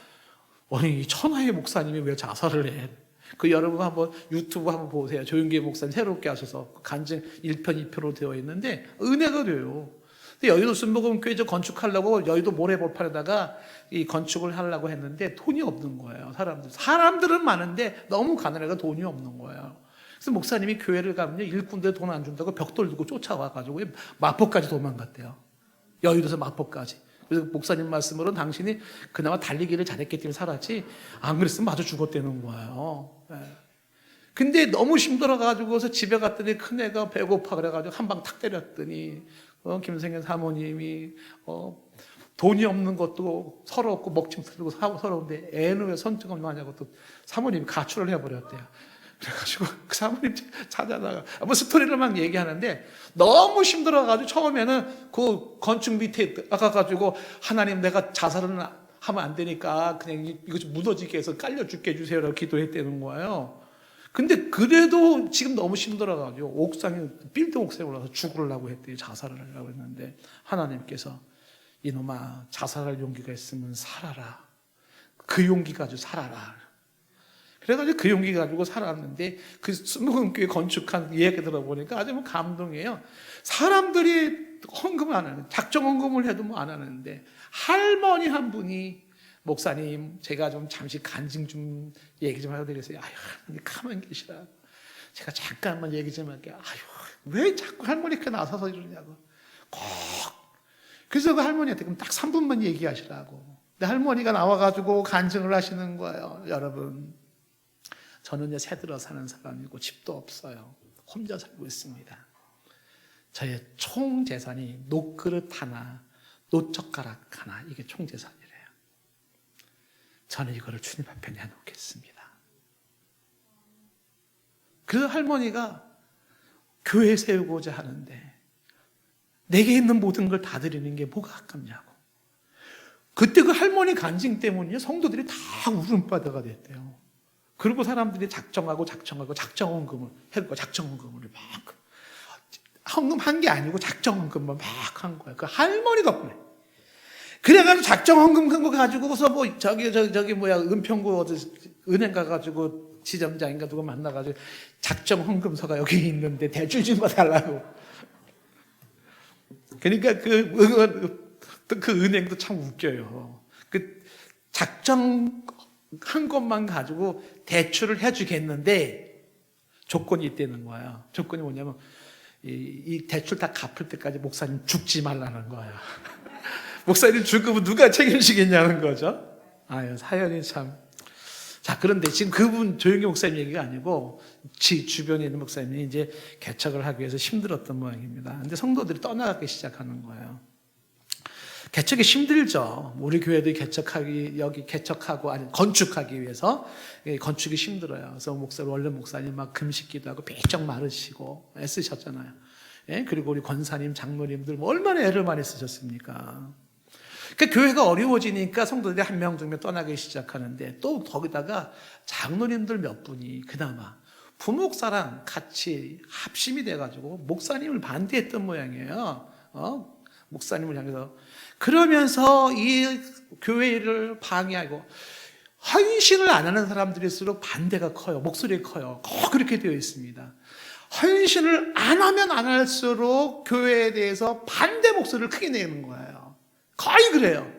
아니 천하의 목사님이 왜 자살을 해? 그 여러분 한번 유튜브 한번 보세요. 조윤기 목사님 새롭게 하셔서 간증 1편 2편으로 되어 있는데 은혜가 돼요. 근데 여의도 순복음교회 건축하려고 여의도 모래볼판에다가 이 건축을 하려고 했는데 돈이 없는 거예요. 사람들은 많은데 너무 가난해서 돈이 없는 거예요. 그래서 목사님이 교회를 가면요, 일꾼들 돈 안 준다고 벽돌 들고 쫓아와가지고 마포까지 도망갔대요. 여의도에서 마포까지. 그래서 목사님 말씀으로는 당신이 그나마 달리기를 잘했기 때문에 살았지, 안 그랬으면 마저 죽었다는 거예요. 근데 너무 힘들어가지고서 집에 갔더니 큰애가 배고파 그래가지고 한 방 탁 때렸더니 김성현 사모님이 돈이 없는 것도 서럽고 먹침 틀고 서러운데 애는 왜 선증을 하냐고 또 사모님이 가출을 해버렸대요. 그래가지고 그 사모님 찾아다가 뭐 스토리를 막 얘기하는데 너무 힘들어가지고 처음에는 그 건축 밑에 가가지고 하나님 내가 자살은 하면 안 되니까 그냥 이거 좀 무너지게 해서 깔려 죽게 해주세요라고 기도했다는 거예요. 근데 그래도 지금 너무 힘들어가지고 옥상에 빌딩 옥상에 올라가서 죽으려고 했대요. 자살을 하려고 했는데 하나님께서 이놈아 자살할 용기가 있으면 살아라. 그 용기 가지고 살아라. 그래가지고 그 용기 가지고 살았는데 그 순복음교회 건축한 이야기 들어보니까 아주 뭐 감동이에요. 사람들이 헌금을 안 하는, 작정 헌금을 해도 뭐 안 하는데 할머니 한 분이 목사님 제가 좀 잠시 간증 좀 얘기 좀 하고 드렸어요. 아유 할머니 가만히 계시라. 제가 잠깐만 얘기 좀 할게요. 아유 왜 자꾸 할머니께 나서서 이러냐고. 꼭. 그래서 그 할머니한테 그럼 딱 3분만 얘기하시라고. 근데 할머니가 나와가지고 간증을 하시는 거예요. 여러분 저는 새 들어 사는 사람이고 집도 없어요. 혼자 살고 있습니다. 저의 총 재산이 녹그릇 하나, 녹젓가락 하나, 이게 총 재산이래요. 저는 이거를 주님 앞에 내놓겠습니다. 그 할머니가 교회 세우고자 하는데 내게 있는 모든 걸 다 드리는 게 뭐가 아깝냐고. 그때 그 할머니 간증 때문에 성도들이 다 울음바다가 됐대요. 그리고 사람들이 작정하고 작정헌금을 했고, 작정헌금을 막 헌금한 게 아니고 작정헌금만 막 한 거예요. 그 할머니 덕분에. 그래가지고 작정헌금 한 거 가지고서 뭐 저기 뭐야 은평구 은행 가가지고 지점장인가 누가 만나가지고 작정헌금서가 여기 있는데 대출 좀 달라고. 그러니까 그 은행도 참 웃겨요. 그 작정한 것만 가지고 대출을 해주겠는데 조건이 있다는 거예요. 조건이 뭐냐면 이 대출 다 갚을 때까지 목사님 죽지 말라는 거예요. 목사님 죽으면 누가 책임지겠냐는 거죠. 아유 사연이 참. 자 그런데 지금 그분 조용기 목사님 얘기가 아니고 주변에 있는 목사님이 이제 개척을 하기 위해서 힘들었던 모양입니다. 근데 성도들이 떠나가기 시작하는 거예요. 개척이 힘들죠. 우리 교회도 개척하고 아니 건축하기 위해서 건축이 힘들어요. 그래서 원래 목사님 막 금식기도 하고 비쩍 마르시고 애쓰셨잖아요. 예? 그리고 우리 권사님, 장로님들 뭐 얼마나 애를 많이 쓰셨습니까? 그러니까 교회가 어려워지니까 성도들이 한 명, 두 명 떠나기 시작하는데 또 거기다가 장로님들 몇 분이 그나마 부목사랑 같이 합심이 돼가지고 목사님을 반대했던 모양이에요. 목사님을 향해서. 그러면서 이 교회를 방해하고 헌신을 안 하는 사람들일수록 반대가 커요. 목소리가 커요. 꼭 그렇게 되어 있습니다. 헌신을 안 하면 안 할수록 교회에 대해서 반대 목소리를 크게 내는 거예요. 거의 그래요.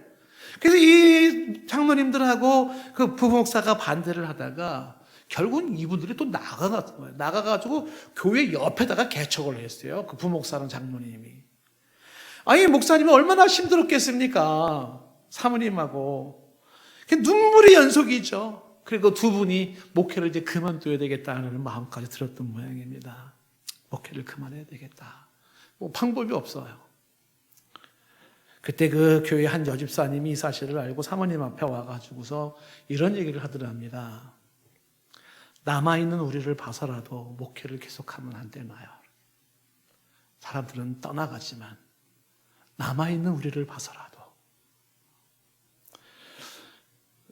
그래서 이 장로님들하고 그 부목사가 반대를 하다가 결국은 이분들이 또 나가가지고 교회 옆에다가 개척을 했어요. 그 부목사랑 장로님이. 아니, 목사님이 얼마나 힘들었겠습니까? 사모님하고. 눈물의 연속이죠. 그리고 두 분이 목회를 이제 그만둬야 되겠다는 마음까지 들었던 모양입니다. 목회를 그만해야 되겠다. 뭐 방법이 없어요. 그때 그 교회 한 여집사님이 이 사실을 알고 사모님 앞에 와가지고서 이런 얘기를 하더랍니다. 남아있는 우리를 봐서라도 목회를 계속하면 안 되나요? 사람들은 떠나가지만 남아있는 우리를 봐서라도.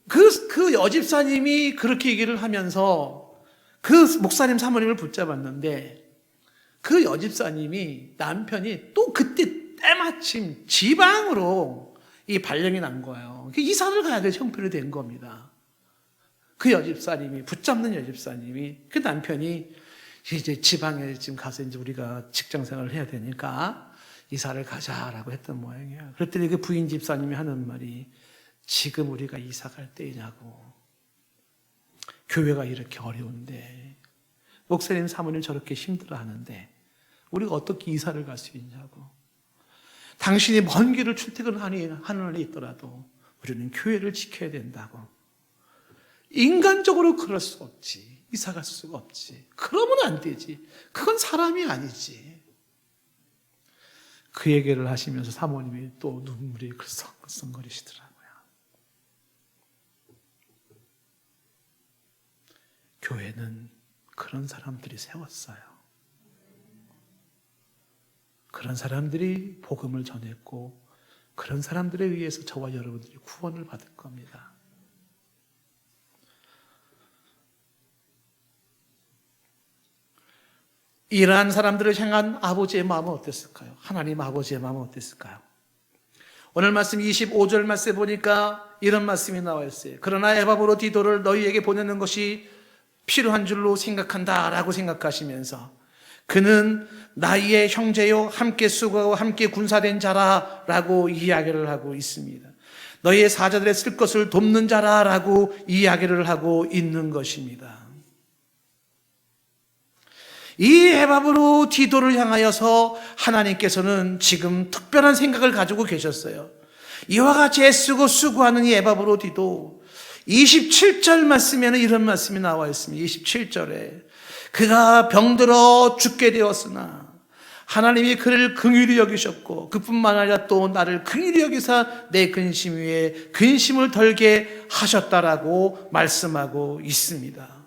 그 여집사님이 그렇게 얘기를 하면서 그 목사님 사모님을 붙잡았는데 그 여집사님이 남편이 또 그때 때마침 지방으로 이 발령이 난 거예요. 이사를 가야 될 형편이 된 겁니다. 그 여집사님이, 붙잡는 여집사님이, 그 남편이 이제 지방에 지금 가서 이제 우리가 직장 생활을 해야 되니까 이사를 가자라고 했던 모양이에요. 그랬더니 그 부인 집사님이 하는 말이 지금 우리가 이사 갈 때이냐고. 교회가 이렇게 어려운데, 목사님 사모님 저렇게 힘들어 하는데, 우리가 어떻게 이사를 갈 수 있냐고. 당신이 먼 길을 출퇴근하는 한에 있더라도 우리는 교회를 지켜야 된다고. 인간적으로 그럴 수 없지. 이사 갈 수가 없지. 그러면 안 되지. 그건 사람이 아니지. 그 얘기를 하시면서 사모님이 또 눈물이 글썽글썽거리시더라고요. 교회는 그런 사람들이 세웠어요. 그런 사람들이 복음을 전했고 그런 사람들에 의해서 저와 여러분들이 구원을 받을 겁니다. 이러한 사람들을 향한 아버지의 마음은 어땠을까요? 하나님 아버지의 마음은 어땠을까요? 오늘 말씀 25절 말씀에 보니까 이런 말씀이 나와 있어요. 그러나 에바브로 디도를 너희에게 보내는 것이 필요한 줄로 생각한다 라고 생각하시면서 그는 나의 형제요 함께 수고하고 함께 군사된 자라 라고 이야기를 하고 있습니다. 너희의 사자들의 쓸 것을 돕는 자라 라고 이야기를 하고 있는 것입니다. 이 에바브로 디도를 향하여서 하나님께서는 지금 특별한 생각을 가지고 계셨어요. 이와 같이 애쓰고 수고하는 이 에바브로 디도 27절 말씀에는 이런 말씀이 나와 있습니다. 27절에 그가 병들어 죽게 되었으나 하나님이 그를 긍휼히 여기셨고 그뿐만 아니라 또 나를 긍휼히 여기사 내 근심 위에 근심을 덜게 하셨다라고 말씀하고 있습니다.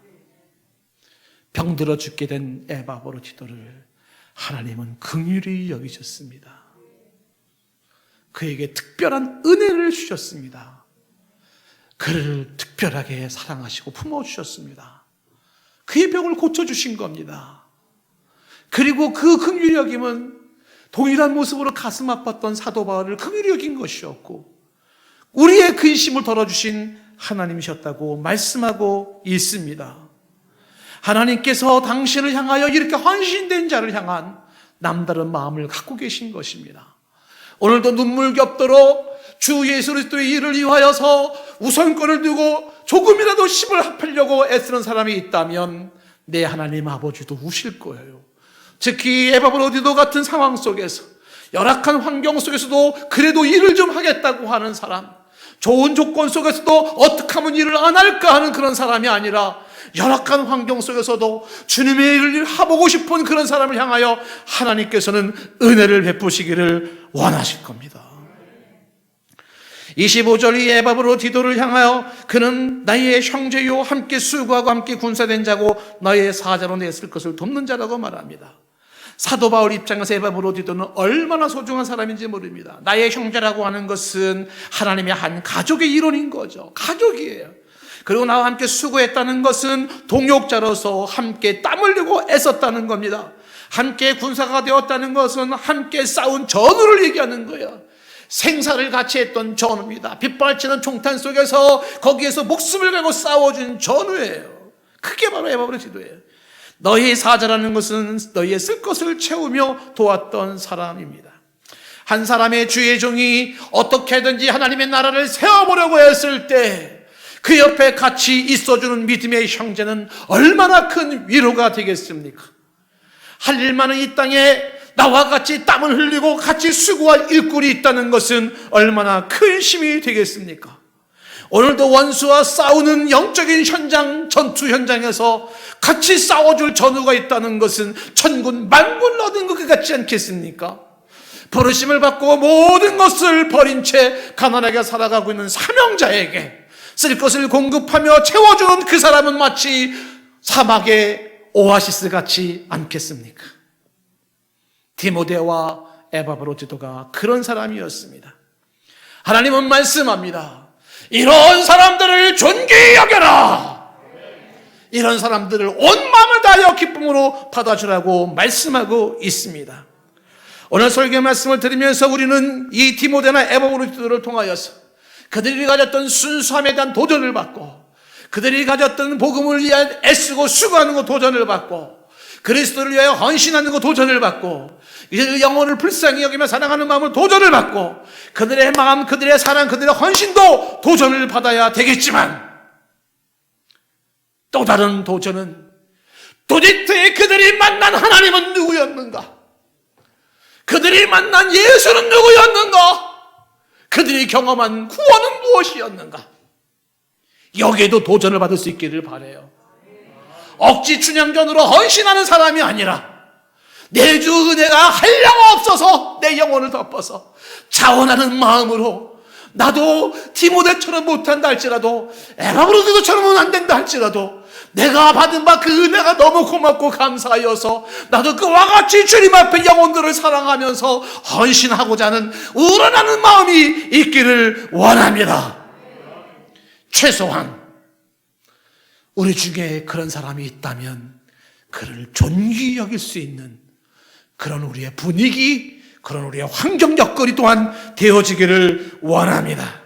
병들어 죽게 된 에바브로 디도를 하나님은 긍휼히 여기셨습니다. 그에게 특별한 은혜를 주셨습니다. 그를 특별하게 사랑하시고 품어주셨습니다. 그의 병을 고쳐주신 겁니다. 그리고 그 긍휼히 여김은 동일한 모습으로 가슴 아팠던 사도 바울을 긍휼히 여긴 것이었고 우리의 근심을 덜어주신 하나님이셨다고 말씀하고 있습니다. 하나님께서 당신을 향하여 이렇게 헌신된 자를 향한 남다른 마음을 갖고 계신 것입니다. 오늘도 눈물겹도록 주 예수 그리스도의 일을 위하여서 우선권을 두고 조금이라도 힘을 합하려고 애쓰는 사람이 있다면 내 하나님 아버지도 우실 거예요. 특히 에바브로 디도 같은 상황 속에서 열악한 환경 속에서도 그래도 일을 좀 하겠다고 하는 사람, 좋은 조건 속에서도 어떻게 하면 일을 안 할까 하는 그런 사람이 아니라 열악한 환경 속에서도 주님의 일을 해보고 싶은 그런 사람을 향하여 하나님께서는 은혜를 베푸시기를 원하실 겁니다. 25절 이 에바브로 디도를 향하여 그는 나의 형제요 함께 수고하고 함께 군사된 자고 너의 사자로 냈을 것을 돕는 자라고 말합니다. 사도 바울 입장에서 에바브로 디도는 얼마나 소중한 사람인지 모릅니다. 나의 형제라고 하는 것은 하나님의 한 가족의 일원인 거죠. 가족이에요. 그리고 나와 함께 수고했다는 것은 동역자로서 함께 땀 흘리고 애썼다는 겁니다. 함께 군사가 되었다는 것은 함께 싸운 전우를 얘기하는 거예요. 생사를 같이 했던 전우입니다. 빗발치는 총탄 속에서 거기에서 목숨을 걸고 싸워준 전우예요. 그게 바로 에바브로지도예요. 너희 사자라는 것은 너희의 쓸 것을 채우며 도왔던 사람입니다. 한 사람의 주의 종이 어떻게든지 하나님의 나라를 세워보려고 했을 때 그 옆에 같이 있어주는 믿음의 형제는 얼마나 큰 위로가 되겠습니까? 할 일 많은 이 땅에 나와 같이 땀을 흘리고 같이 수고할 일꾼이 있다는 것은 얼마나 큰 힘이 되겠습니까? 오늘도 원수와 싸우는 영적인 현장, 전투 현장에서 같이 싸워줄 전우가 있다는 것은 천군 만군을 얻은 것 같지 않겠습니까? 부르심을 받고 모든 것을 버린 채 가난하게 살아가고 있는 사명자에게 쓸 것을 공급하며 채워주는 그 사람은 마치 사막의 오아시스 같지 않겠습니까? 디모데와 에바브로지도가 그런 사람이었습니다. 하나님은 말씀합니다. 이런 사람들을 존귀히 여겨라. 이런 사람들을 온 마음을 다하여 기쁨으로 받아주라고 말씀하고 있습니다. 오늘 설교 말씀을 들으면서 우리는 이 디모데나 에바브로지도를 통하여서 그들이 가졌던 순수함에 대한 도전을 받고, 그들이 가졌던 복음을 위해 애쓰고 수고하는 것 도전을 받고, 그리스도를 위하여 헌신하는 것 도전을 받고, 이제 영혼을 불쌍히 여기며 사랑하는 마음을 도전을 받고, 그들의 마음, 그들의 사랑, 그들의 헌신도 도전을 받아야 되겠지만, 또 다른 도전은 도대체 그들이 만난 하나님은 누구였는가? 그들이 만난 예수는 누구였는가? 그들이 경험한 구원은 무엇이었는가? 여기에도 도전을 받을 수 있기를 바라요. 억지 춘향전으로 헌신하는 사람이 아니라 내 주 은혜가 한량없어서 내 영혼을 덮어서 자원하는 마음으로, 나도 디모데처럼 못한다 할지라도, 에바브로지도처럼은 안 된다 할지라도 내가 받은 바 그 은혜가 너무 고맙고 감사하여서 나도 그와 같이 주님 앞에 영혼들을 사랑하면서 헌신하고자 하는 우러나는 마음이 있기를 원합니다. 최소한 우리 중에 그런 사람이 있다면 그를 존귀히 여길 수 있는 그런 우리의 분위기, 그런 우리의 환경 여건이 또한 되어지기를 원합니다.